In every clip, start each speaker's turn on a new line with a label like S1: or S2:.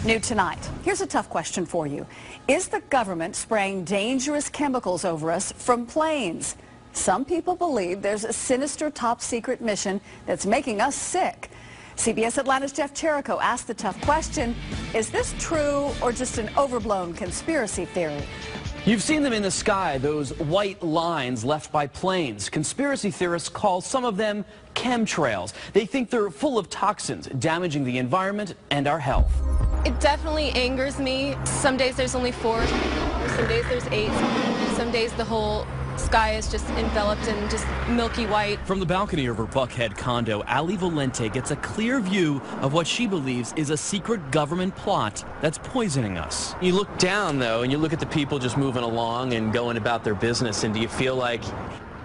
S1: New tonight, here's a tough question for you. Is the government spraying dangerous chemicals over us from planes? Some people believe there's a sinister top-secret mission that's making us sick. CBS Atlanta's Jeff Cherico asked the tough question, is this true or just an overblown conspiracy theory?
S2: You've seen them in the sky, those white lines left by planes. Conspiracy theorists call some of them chemtrails. They think they're full of toxins, damaging the environment and our health.
S3: It definitely angers me. Some days there's only 4, some days there's 8, some days the whole sky is just enveloped in just milky white.
S2: From the balcony of her Buckhead condo, Ali Valente gets a clear view of what she believes is a secret government plot that's poisoning us. You look down, though, and you look at the people just moving along and going about their business, and do you feel like...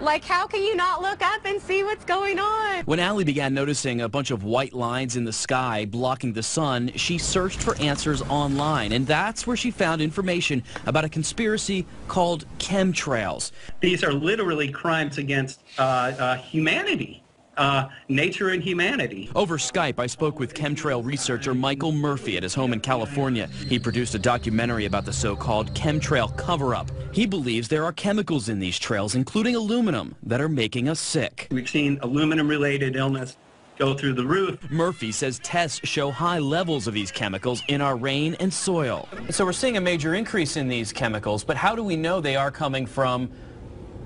S3: Like, how can you not look up and see what's going on?
S2: When Ali began noticing a bunch of white lines in the sky blocking the sun, she searched for answers online, and that's where she found information about a conspiracy called chemtrails.
S4: These are literally crimes against humanity. Nature and humanity.
S2: Over Skype, I spoke with chemtrail researcher Michael Murphy at his home in California. He produced a documentary about the so-called chemtrail cover-up. He believes there are chemicals in these trails, including aluminum, that are making us sick.
S4: We've seen aluminum-related illness go through the roof.
S2: Murphy says tests show high levels of these chemicals in our rain and soil. So we're seeing a major increase in these chemicals, but how do we know they are coming from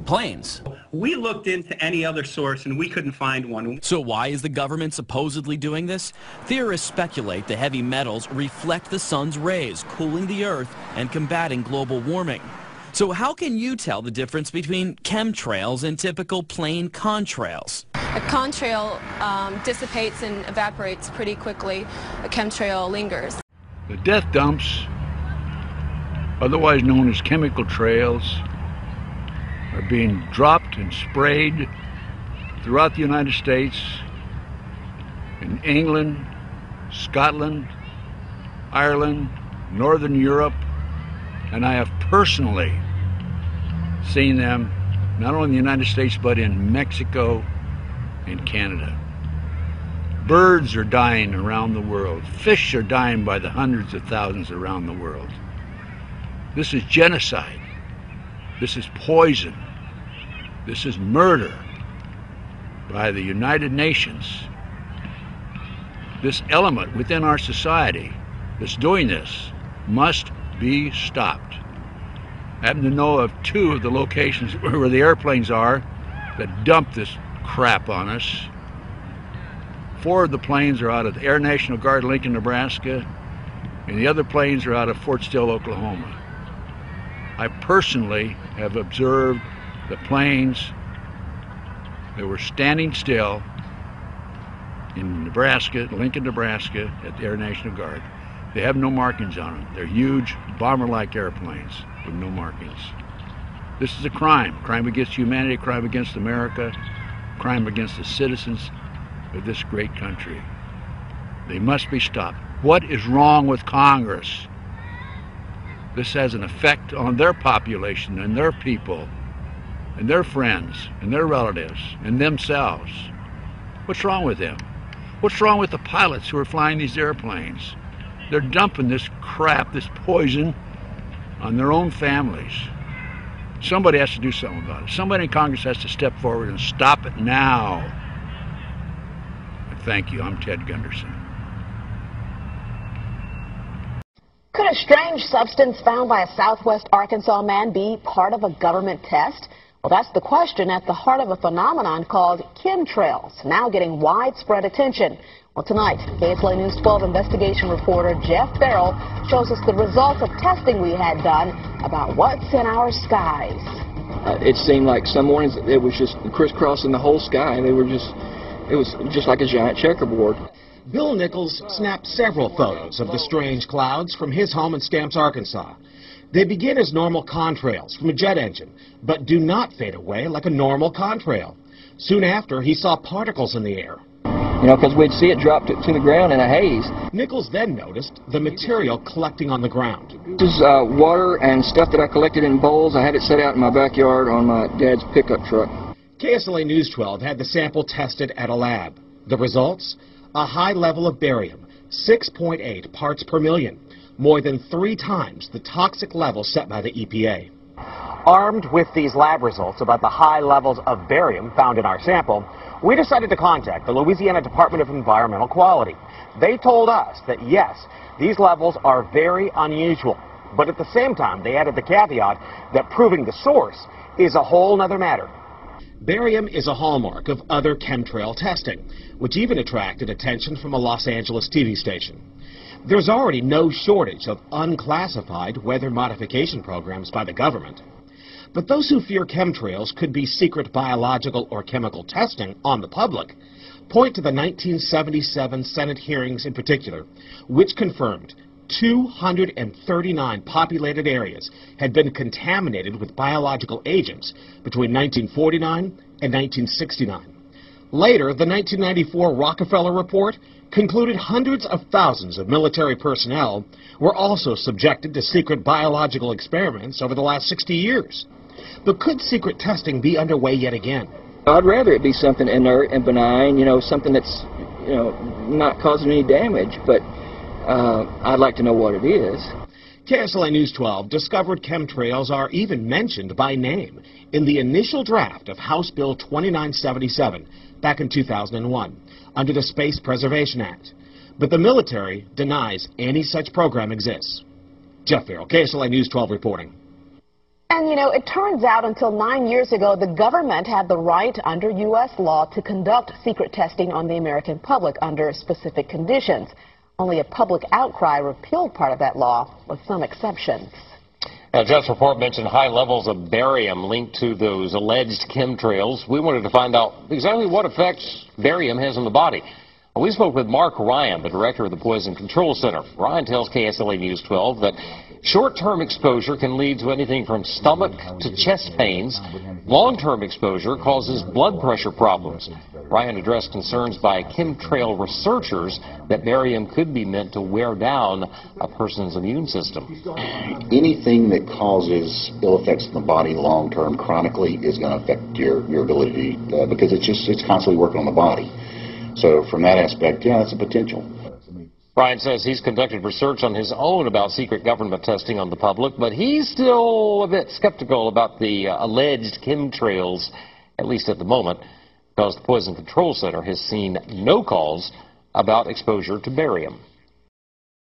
S2: planes?
S4: We looked into any other source and we couldn't find one.
S2: So why is the government supposedly doing this? Theorists speculate the heavy metals reflect the sun's rays, cooling the earth and combating global warming. So how can you tell the difference between chemtrails and typical plane contrails?
S3: A contrail dissipates and evaporates pretty quickly. A chemtrail lingers.
S5: The death dumps, otherwise known as chemical trails, are being dropped and sprayed throughout the United States, in England, Scotland, Ireland, Northern Europe, and I have personally seen them not only in the United States but in Mexico and Canada. Birds are dying around the world. Fish are dying by the hundreds of thousands around the world. This is genocide. This is poison. This is murder by the United Nations. This element within our society that's doing this must be stopped. I happen to know of 2 of the locations where the airplanes are that dump this crap on us. 4 of the planes are out of the Air National Guard, Lincoln, Nebraska, and the other planes are out of Fort Still, Oklahoma. I personally have observed the planes that were standing still in Nebraska, Lincoln, Nebraska, at the Air National Guard. They have no markings on them. They're huge, bomber-like airplanes with no markings. This is a crime. Crime against humanity, crime against America, crime against the citizens of this great country. They must be stopped. What is wrong with Congress? This has an effect on their population and their people and their friends and their relatives and themselves. What's wrong with them? What's wrong with the pilots who are flying these airplanes? They're dumping this crap, this poison, on their own families. Somebody has to do something about it. Somebody in Congress has to step forward and stop it now. And thank you. I'm Ted Gunderson.
S6: Could a strange substance found by a southwest Arkansas man be part of a government test? Well, that's the question at the heart of a phenomenon called chemtrails, now getting widespread attention. Well, tonight, KSLA News 12 investigation reporter Jeff Farrell shows us the results of testing we had done about what's in our skies.
S7: It seemed like some mornings it was just crisscrossing the whole sky. It was just like a giant checkerboard.
S8: Bill Nichols snapped several photos of the strange clouds from his home in Stamps, Arkansas. They begin as normal contrails from a jet engine, but do not fade away like a normal contrail. Soon after, he saw particles in the air.
S7: You know, because we'd see it drop to the ground in a haze.
S8: Nichols then noticed the material collecting on the ground.
S7: This is water and stuff that I collected in bowls. I had it set out in my backyard on my dad's pickup truck.
S8: KSLA News 12 had the sample tested at a lab. The results? A high level of barium, 6.8 parts per million. more than 3 times the toxic level set by the EPA.
S9: Armed with these lab results about the high levels of barium found in our sample, we decided to contact the Louisiana Department of Environmental Quality. They told us that yes, these levels are very unusual, but at the same time they added the caveat that proving the source is a whole nother matter.
S8: Barium is a hallmark of other chemtrail testing, which even attracted attention from a Los Angeles TV station. There's already no shortage of unclassified weather modification programs by the government. But those who fear chemtrails could be secret biological or chemical testing on the public point to the 1977 Senate hearings in particular, which confirmed 239 populated areas had been contaminated with biological agents between 1949 and 1969. Later, the 1994 Rockefeller Report concluded hundreds of thousands of military personnel were also subjected to secret biological experiments over the last 60 years. But could secret testing be underway yet again?
S7: I'd rather it be something inert and benign, something that's, not causing any damage, but I'd like to know what it is.
S8: KSLA News 12 discovered chemtrails are even mentioned by name in the initial draft of House Bill 2977 back in 2001 under the Space Preservation Act. But the military denies any such program exists. Jeff Farrell, KSLA News 12 reporting.
S6: And, it turns out until 9 years ago, the government had the right under U.S. law to conduct secret testing on the American public under specific conditions. Only a public outcry repealed part of that law, with some exceptions.
S10: Now, Jeff's report mentioned high levels of barium linked to those alleged chemtrails. We wanted to find out exactly what effects barium has on the body. We spoke with Mark Ryan, the director of the Poison Control Center. Ryan tells KSLA News 12 that short-term exposure can lead to anything from stomach to chest pains. Long-term exposure causes blood pressure problems. Ryan addressed concerns by chemtrail researchers that barium could be meant to wear down a person's immune system.
S11: Anything that causes ill effects in the body long-term, chronically, is going to affect your ability because it's constantly working on the body. So from that aspect, yeah, that's a potential.
S10: Ryan says he's conducted research on his own about secret government testing on the public, but he's still a bit skeptical about the alleged chemtrails, at least at the moment, because the Poison Control Center has seen no calls about exposure to barium.